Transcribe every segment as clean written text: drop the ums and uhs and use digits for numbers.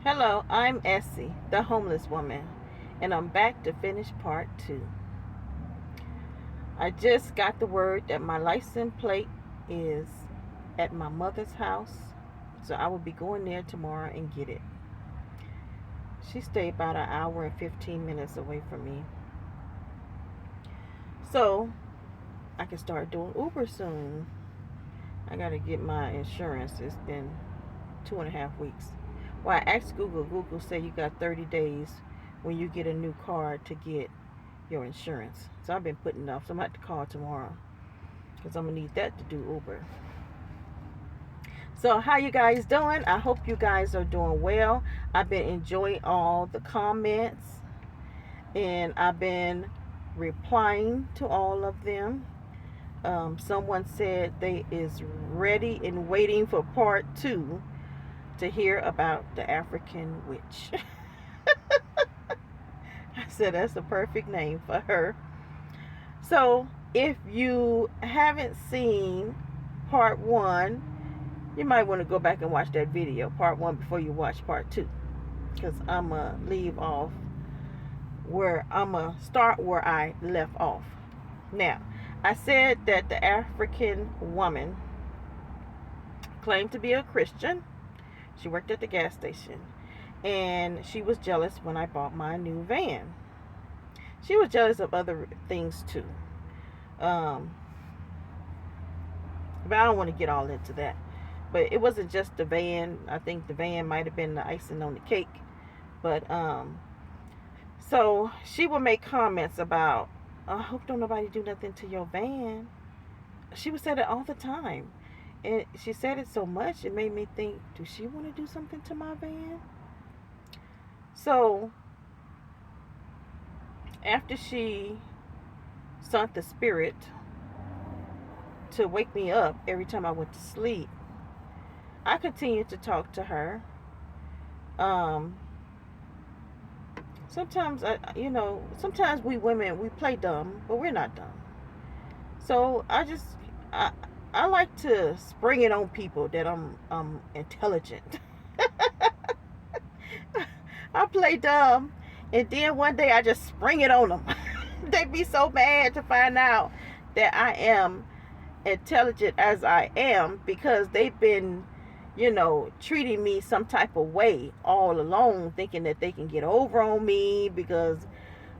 Hello, I'm Essie, the homeless woman, and I'm back to finish part 2. I just got the word that my license plate is at my mother's house, so I will be going there tomorrow and get it. She stayed about an hour and 15 minutes away from me, so I can start doing Uber soon. I gotta get my insurance. It's been 2.5 weeks. Well, I asked Google. Google said you got 30 days when you get a new card to get your insurance. So I've been putting it off. So I'm going to have to call tomorrow because I'm going to need that to do Uber. So how you guys doing? I hope you guys are doing well. I've been enjoying all the comments and I've been replying to all of them. Someone said they is ready and waiting for part 2 to hear about the African witch. I said that's the perfect name for her. So if you haven't seen part 1, you might want to go back and watch that video, part 1, before you watch part 2. Because I'm going to leave off where I'm going to start where I left off. Now, I said that the African woman claimed to be a Christian. She worked at the gas station. And she was jealous when I bought my new van. She was jealous of other things too. Um, but I don't want to get all into that. But it wasn't just the van. I think the van might have been the icing on the cake. But so she would make comments about, I hope don't nobody do nothing to your van. She would say that all the time. And she said it so much, it made me think, does she want to do something to my van? So after she sent the spirit to wake me up every time I went to sleep, I continued to talk to her. Sometimes sometimes we women, we play dumb, but we're not dumb. So I I like to spring it on people that I'm intelligent. I play dumb, and then one day I just spring it on them. They be so mad to find out that I am intelligent as I am because they've been, treating me some type of way all along, thinking that they can get over on me because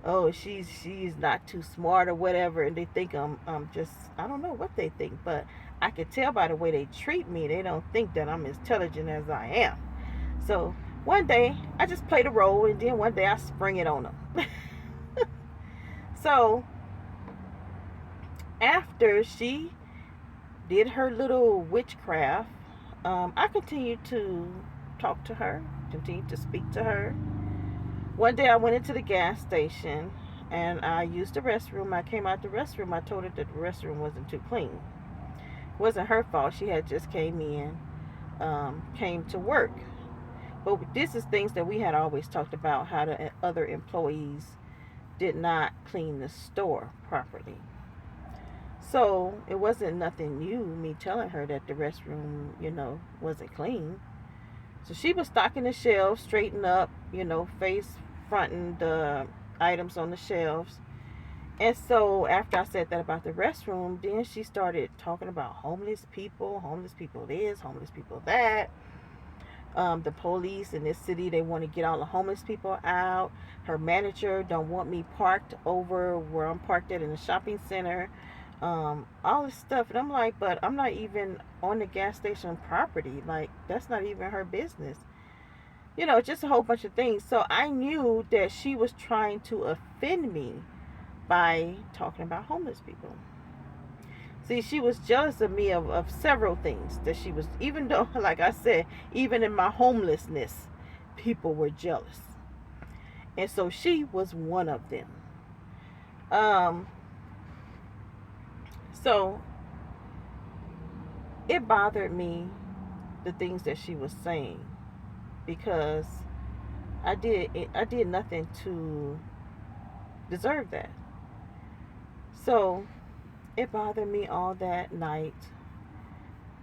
oh she's not too smart or whatever, and they think I'm just, I don't know what they think, but I can tell by the way they treat me they don't think that I'm as intelligent as I am. So one day I just play the role, and then one day I spring it on them. So after she did her little witchcraft, I continued to talk to her, continued to speak to her. One day I went into the gas station and I used the restroom. I came out the restroom. I told her that the restroom wasn't too clean. It wasn't her fault. She had just came in, came to work. But this is things that we had always talked about, how the other employees did not clean the store properly. So it wasn't nothing new, me telling her that the restroom, wasn't clean. So she was stocking the shelves, straighten up, face fronting the items on the shelves. And so after I said that about the restroom, then she started talking about homeless people this, homeless people that. The police in this city, they want to get all the homeless people out. Her manager don't want me parked over where I'm parked at in the shopping center. All this stuff, and I'm like, but I'm not even on the gas station property. Like, that's not even her business. Just a whole bunch of things. So I knew that she was trying to offend me by talking about homeless people. See, she was jealous of me of several things that she was, even though, like I said, even in my homelessness, people were jealous. And so she was one of them. So it bothered me, the things that she was saying, because I did nothing to deserve that. So it bothered me all that night.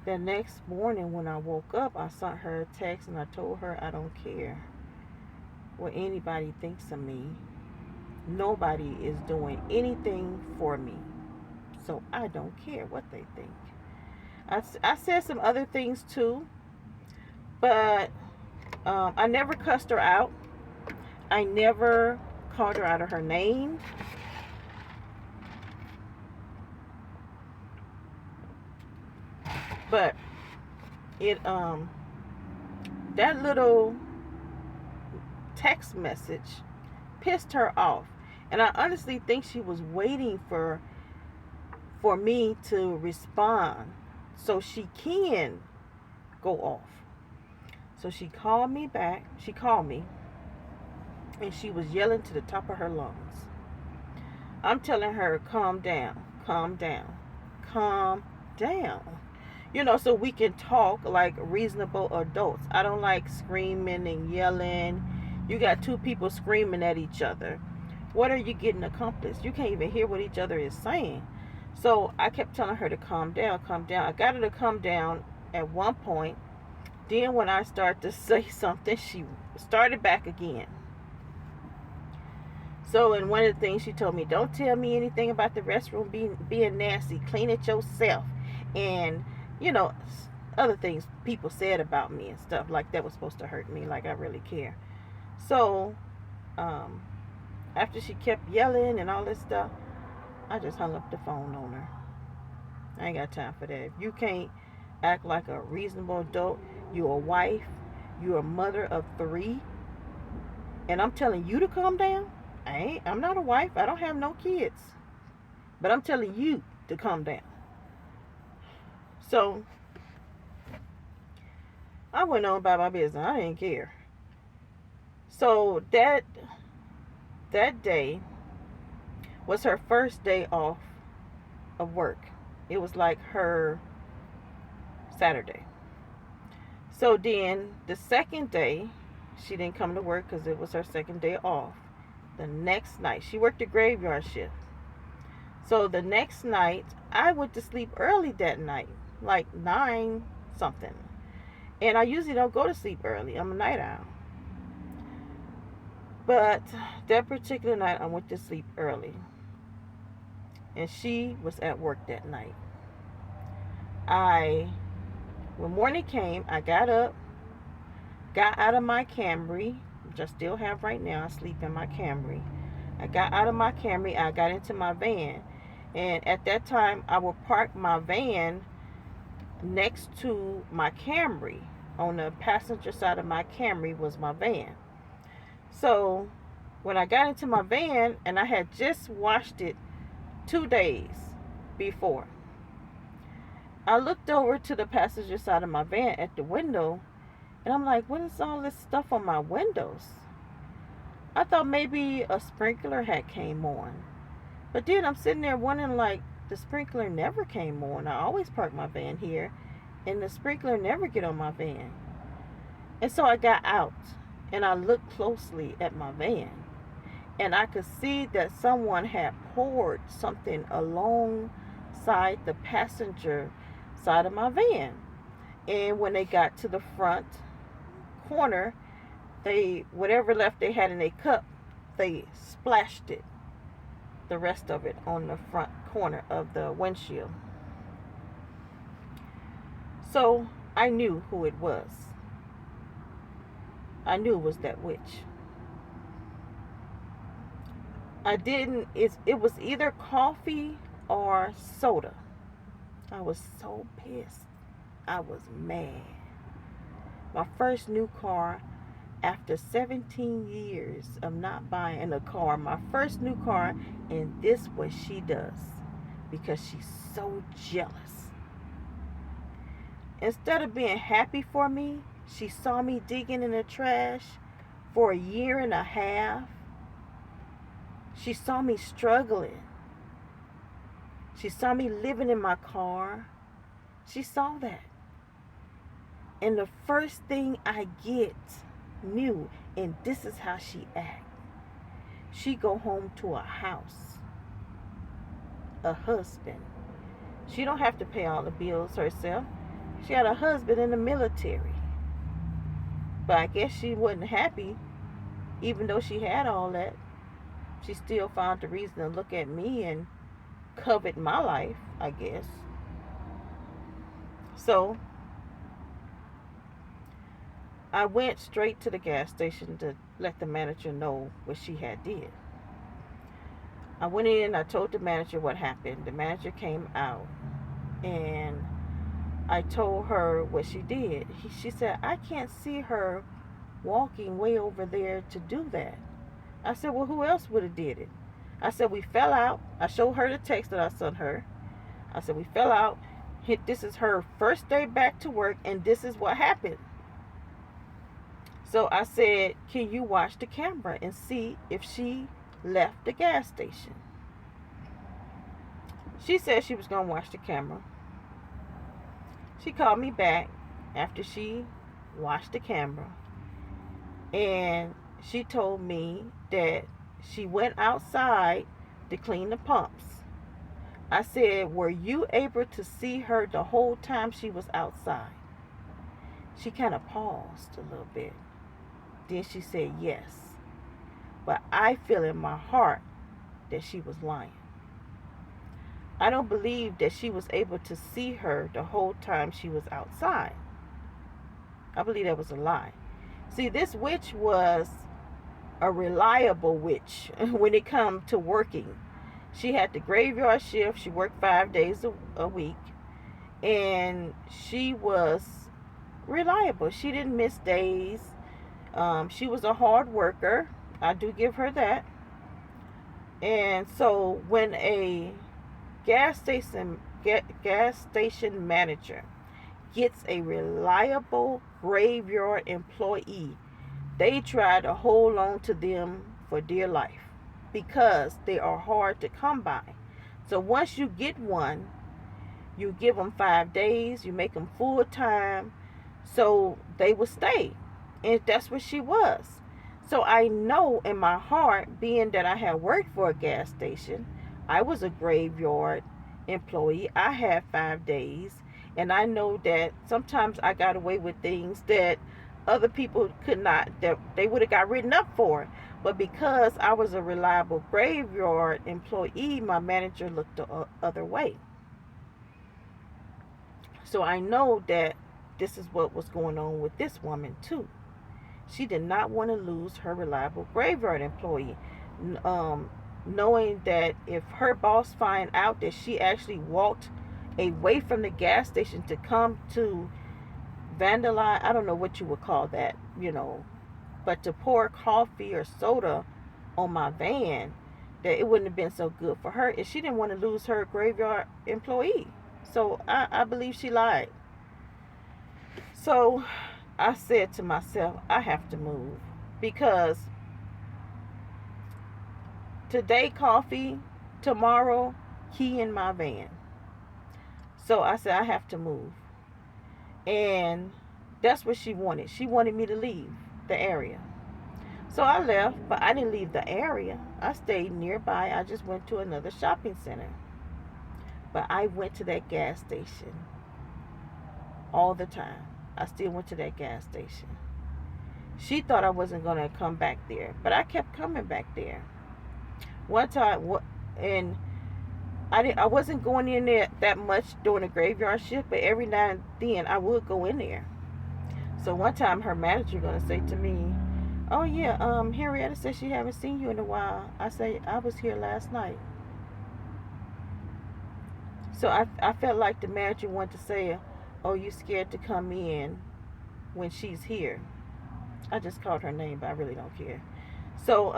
The next morning when I woke up, I sent her a text and I told her I don't care what anybody thinks of me. Nobody is doing anything for me. So I don't care what they think. I said some other things too, but I never cussed her out. I never called her out of her name. But it that little text message pissed her off. And I honestly think she was waiting for me to respond so she can go off. So she called me back. She called me and she was yelling to the top of her lungs. I'm telling her, calm down, calm down, calm down. So we can talk like reasonable adults. I don't like screaming and yelling. You got two people screaming at each other. What are you getting accomplished? You can't even hear what each other is saying. So I kept telling her to calm down, calm down. I got her to calm down at one point. Then when I started to say something, she started back again. So, and one of the things she told me, don't tell me anything about the restroom being nasty. Clean it yourself. And, you know, other things people said about me and stuff like that was supposed to hurt me. Like I really care. So, after she kept yelling and all this stuff, I just hung up the phone on her. I ain't got time for that. If you can't act like a reasonable adult, you're a wife, you're a mother of 3, and I'm telling you to calm down. I'm not a wife. I don't have no kids. But I'm telling you to calm down. So I went on about my business. I didn't care. So that day was her first day off of work. It was like her Saturday. So then the second day, she didn't come to work because it was her second day off. The next night, she worked a graveyard shift. So the next night, I went to sleep early that night, like 9 something. And I usually don't go to sleep early. I'm a night owl. But that particular night, I went to sleep early. And she was at work that night. When morning came, I got up, got out of my Camry, which I still have right now. I sleep in my Camry. I got out of my Camry. I got into my van. And at that time, I would park my van next to my Camry. On the passenger side of my Camry was my van. So when I got into my van, and I had just washed it 2 days before, I looked over to the passenger side of my van at the window, and I'm like, what is all this stuff on my windows? I thought maybe a sprinkler had came on. But then I'm sitting there wondering, like, the sprinkler never came on. I always park my van here, and the sprinkler never get on my van. And so I got out, and I looked closely at my van, and I could see that someone had poured something alongside the passenger side of my van. And when they got to the front corner, whatever left they had in a cup, they splashed it, the rest of it, on the front corner of the windshield. So I knew who it was. I knew it was that witch. It was either coffee or soda. I was so pissed. I was mad. My first new car after 17 years of not buying a car. My first new car, and this what she does because she's so jealous. Instead of being happy for me, she saw me digging in the trash for a year and a half. She saw me struggling. She saw me living in my car. She saw that. And the first thing I get new, and this is how she act. She go home to a house, a husband. She don't have to pay all the bills herself. She had a husband in the military. But I guess she wasn't happy, even though she had all that. She still found the reason to look at me and covet my life, I guess. So I went straight to the gas station to let the manager know what she had did. I went in, I told the manager what happened. The manager came out and I told her what she did. She said, I can't see her walking way over there to do that. I said, well, who else would have did it? I said, we fell out. I showed her the text that I sent her. I said, we fell out. This is her first day back to work, and this is what happened. So I said, can you watch the camera and see if she left the gas station? She said she was going to watch the camera. She called me back after she watched the camera, and she told me that she went outside to clean the pumps. I said, were you able to see her the whole time she was outside? She kind of paused a little bit. Then she said yes. But I feel in my heart that she was lying. I don't believe that she was able to see her the whole time she was outside. I believe that was a lie. See, this witch was a reliable witch when it come to working. She had the graveyard shift. She worked 5 days a week. And she was reliable. She didn't miss days. She was a hard worker. I do give her that. And so when a gas station manager gets a reliable graveyard employee, they try to hold on to them for dear life because they are hard to come by. So once you get one, you give them 5 days, you make them full time, so they will stay. And that's what she was. So I know in my heart, being that I had worked for a gas station, I was a graveyard employee. I had 5 days. And I know that sometimes I got away with things that other people could not, that they would have got written up for. But because I was a reliable graveyard employee, my manager looked the other way. So I know that this is what was going on with this woman too. She did not want to lose her reliable graveyard employee, knowing that if her boss find out that she actually walked away from the gas station to come to vandalize, I don't know what you would call that, but to pour coffee or soda on my van, that it wouldn't have been so good for her. And she didn't want to lose her graveyard employee. So I believe she lied. So I said to myself, I have to move, because today coffee, tomorrow key in my van. So I said, I have to move. And that's what she wanted. She wanted me to leave the area. So I left, but I didn't leave the area. I stayed nearby. I just went to another shopping center. But I went to that gas station all the time. I still went to that gas station. She thought I wasn't going to come back there, but I kept coming back there. One time, and I wasn't going in there that much during the graveyard shift, but every now and then I would go in there. So one time her manager going to say to me, oh yeah, Henrietta said she haven't seen you in a while. I say, I was here last night. So I felt like the manager wanted to say, oh, you scared to come in when she's here. I just called her name, but I really don't care. So,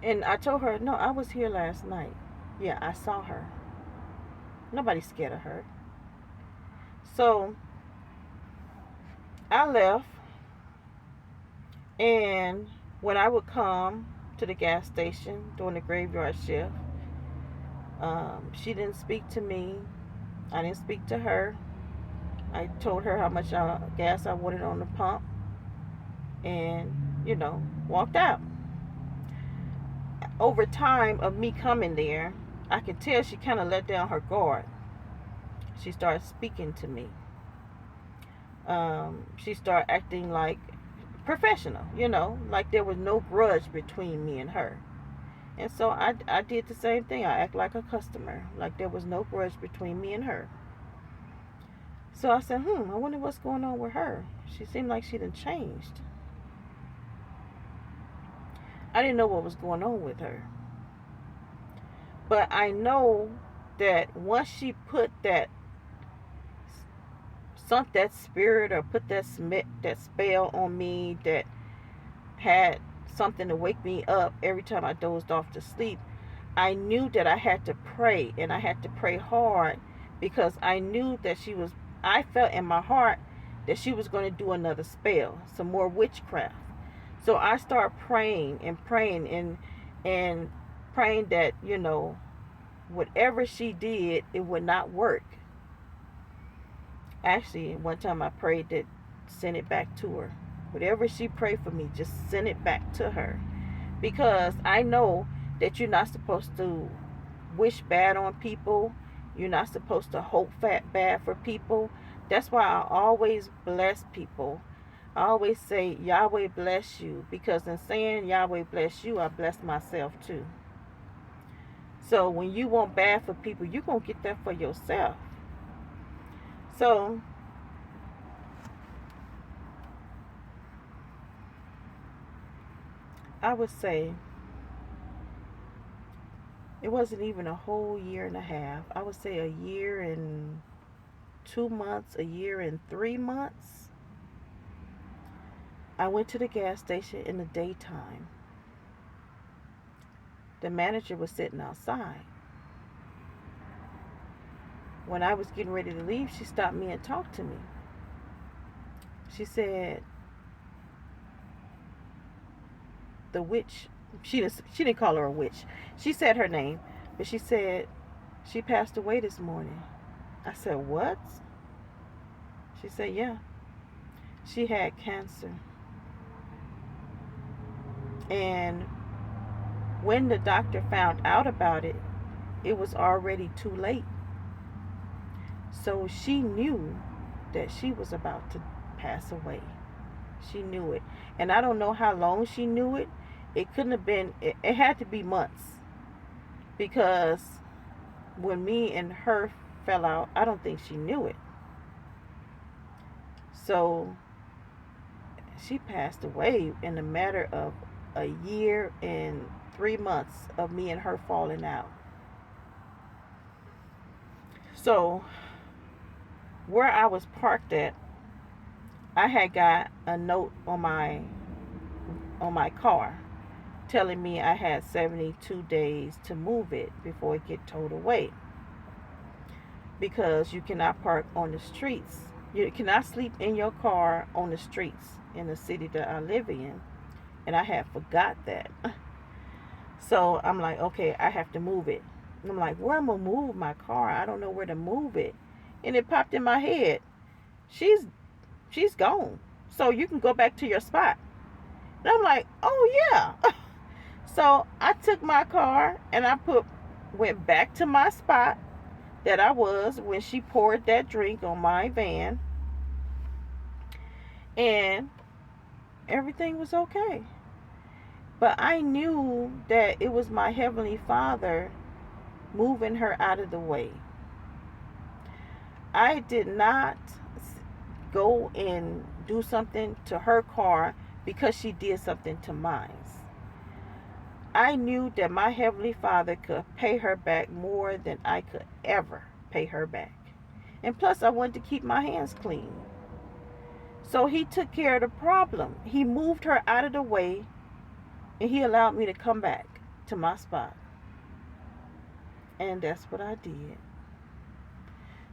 and I told her, no, I was here last night. Yeah, I saw her. Nobody's scared of her. So, I left. And when I would come to the gas station during the graveyard shift, she didn't speak to me. I didn't speak to her. I told her how much gas I wanted on the pump. And, walked out. Over time of me coming there, I could tell she kind of let down her guard. She started speaking to me. She started acting like professional, like there was no grudge between me and her. And so I did the same thing. I act like a customer, like there was no grudge between me and her. So I said, I wonder what's going on with her. She seemed like she done changed. I didn't know what was going on with her. But I know that once she put that spirit, or put that spell on me, that had something to wake me up every time I dozed off to sleep, I knew that I had to pray, and I had to pray hard, because I knew that I felt in my heart that she was going to do another spell, some more witchcraft. So I started praying and praying and praying that, whatever she did, it would not work. Actually, one time I prayed that send it back to her. Whatever she prayed for me, just send it back to her. Because I know that you're not supposed to wish bad on people. You're not supposed to hope bad for people. That's why I always bless people. I always say, Yahweh bless you. Because in saying Yahweh bless you, I bless myself too. So when you want bad for people, you're going to get that for yourself. So I would say it wasn't even a whole year and a half. I would say a year and 2 months, a year and 3 months. I went to the gas station in the daytime. The manager was sitting outside. When I was getting ready to leave, she stopped me and talked to me. She said, the witch, she didn't call her a witch. She said her name, but she said she passed away this morning. I said, what? She said, yeah. She had cancer. And when the doctor found out about it, it was already too late. So she knew that she was about to pass away. She knew it. And I don't know how long she knew it. It couldn't have been, it had to be months. Because when me and her fell out, I don't think she knew it. So she passed away in a matter of a year and 3 months of me and her falling out. So where I was parked at, I had got a note on my car telling me I had 72 days to move it before it get towed away. Because you cannot park on the streets. You cannot sleep in your car on the streets in the city that I live in. And I had forgot that. So I'm like, okay, I have to move it. And I'm like, where am I going to move my car? I don't know where to move it. And it popped in my head. She's gone. So you can go back to your spot. And I'm like, oh yeah. So I took my car and I went back to my spot that I was when she poured that drink on my van. And everything was okay. But I knew that it was my Heavenly Father moving her out of the way. I did not go and do something to her car because she did something to mine. I knew that my Heavenly Father could pay her back more than I could ever pay her back. And plus, I wanted to keep my hands clean. So he took care of the problem. He moved her out of the way, and he allowed me to come back to my spot. And that's what I did.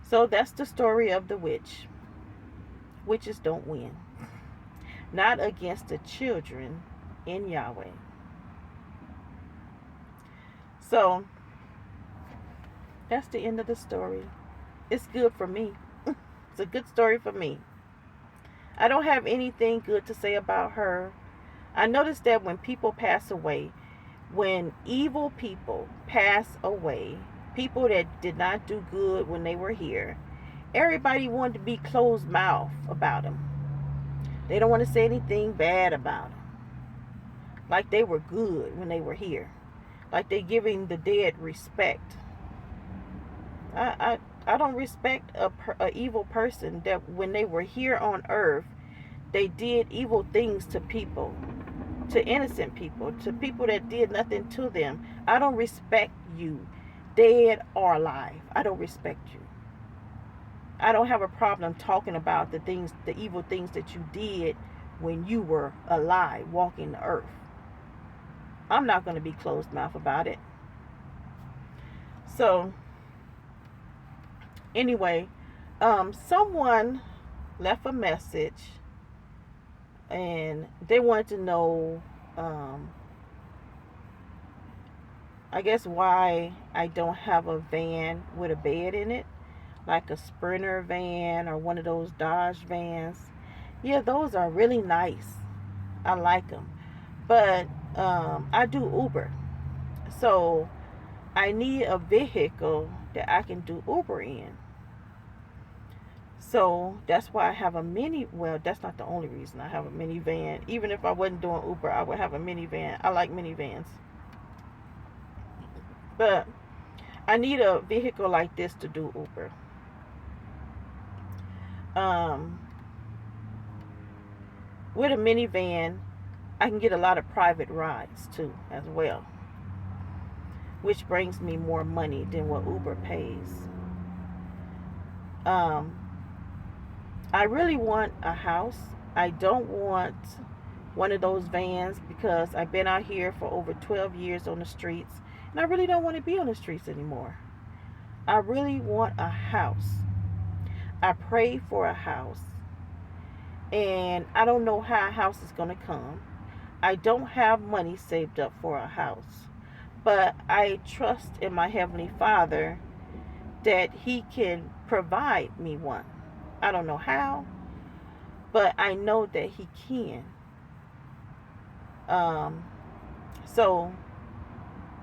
So that's the story of the witch. Witches don't win. Not against the children in Yahweh. So that's the end of the story. It's good for me. It's a good story for me. I don't have anything good to say about her. I noticed that when people pass away, when evil people pass away, people that did not do good when they were here, everybody wanted to be closed mouth about them. They don't want to say anything bad about them. Like they were good when they were here. Like they giving the dead respect. I don't respect a evil person that when they were here on earth, they did evil things to people, to innocent people, to people that did nothing to them. I don't respect you, dead or alive. I don't respect you. I don't have a problem talking about the things, the evil things that you did when you were alive, walking the earth. I'm not going to be closed mouth about it. So, anyway, someone left a message and they wanted to know, I guess, why I don't have a van with a bed in it, like a Sprinter van or one of those Dodge vans. Yeah, those are really nice. I like them. But I do Uber. So I need a vehicle that I can do Uber in. So that's why I have a mini. Well, that's not the only reason I have a minivan. Even if I wasn't doing Uber, I would have a minivan. I like minivans. But I need a vehicle like this to do Uber. With a minivan, I can get a lot of private rides too, as well, which brings me more money than what Uber pays. I really want a house. I don't want one of those vans because I've been out here for over 12 years on the streets, and I really don't want to be on the streets anymore. I really want a house. I prayed for a house, and I don't know how a house is going to come. I don't have money saved up for a house, but I trust in my Heavenly Father that He can provide me one. I don't know how, but I know that He can. So,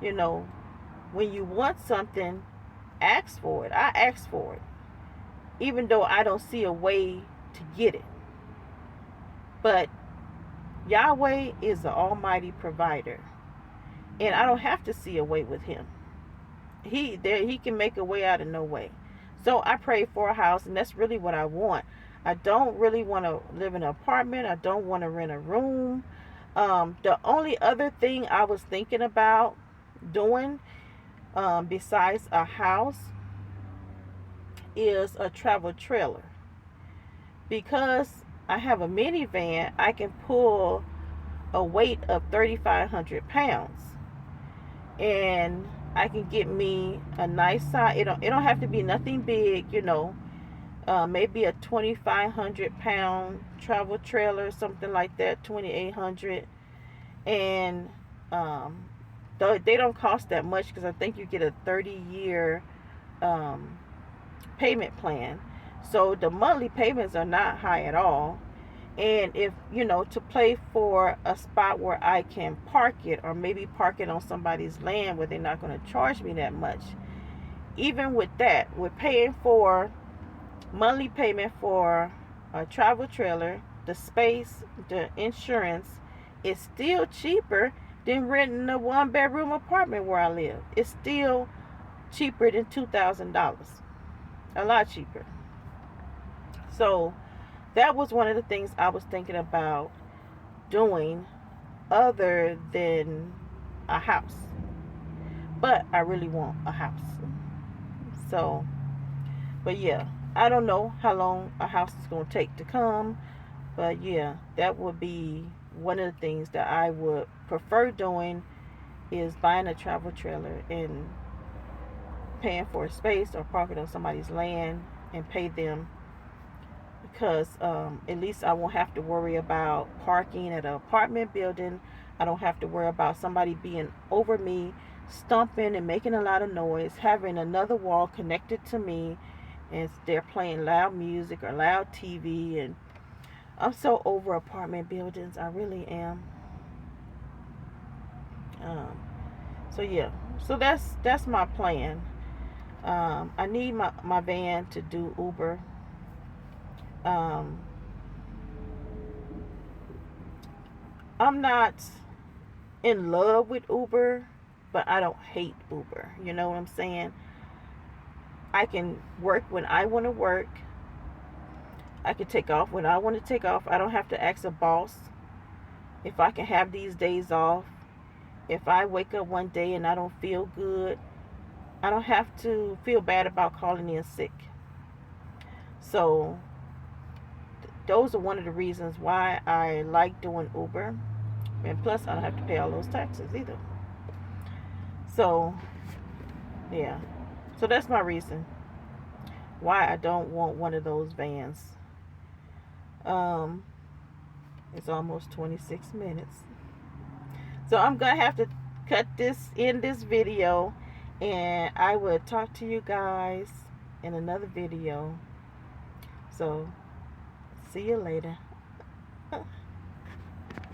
you know, when you want something, ask for it. I ask for it, even though I don't see a way to get it. But Yahweh is the Almighty Provider, and I don't have to see a way with Him. He can make a way out of no way. So I pray for a house, and that's really what I want. I don't really want to live in an apartment. I don't want to rent a room. The only other thing I was thinking about doing, besides a house, is a travel trailer. Because I have a minivan, I can pull a weight of 3,500 pounds. And I can get me a nice size. It don't have to be nothing big, maybe a 2,500 pound travel trailer, something like that, 2,800. And they don't cost that much because I think you get a 30-year payment plan. So the monthly payments are not high at all. And if, to play for a spot where I can park it, or maybe park it on somebody's land where they're not going to charge me that much. Even with that, we're paying for monthly payment for a travel trailer, the space, the insurance is still cheaper than renting a 1-bedroom apartment where I live. It's still cheaper than $2,000. A lot cheaper. So that was one of the things I was thinking about doing other than a house. But I really want a house. So, but yeah, I don't know how long a house is going to take to come. But yeah, that would be one of the things that I would prefer doing, is buying a travel trailer and paying for a space or parking on somebody's land and pay them. Because at least I won't have to worry about parking at an apartment building. I don't have to worry about somebody being over me, stomping and making a lot of noise, having another wall connected to me, and they're playing loud music or loud TV. And I'm so over apartment buildings. I really am. So yeah, so that's my plan. I need my van to do Uber. Um, I'm not in love with Uber, but I don't hate Uber. You know what I'm saying? I can work when I want to work. I can take off when I want to take off. I don't have to ask a boss if I can have these days off. If I wake up one day and I don't feel good, I don't have to feel bad about calling in sick. So those are one of the reasons why I like doing Uber. And plus, I don't have to pay all those taxes either. So, yeah. So that's my reason why I don't want one of those vans. Um, it's almost 26 minutes. So I'm going to have to cut this in this video. And I will talk to you guys in another video. So, see you later.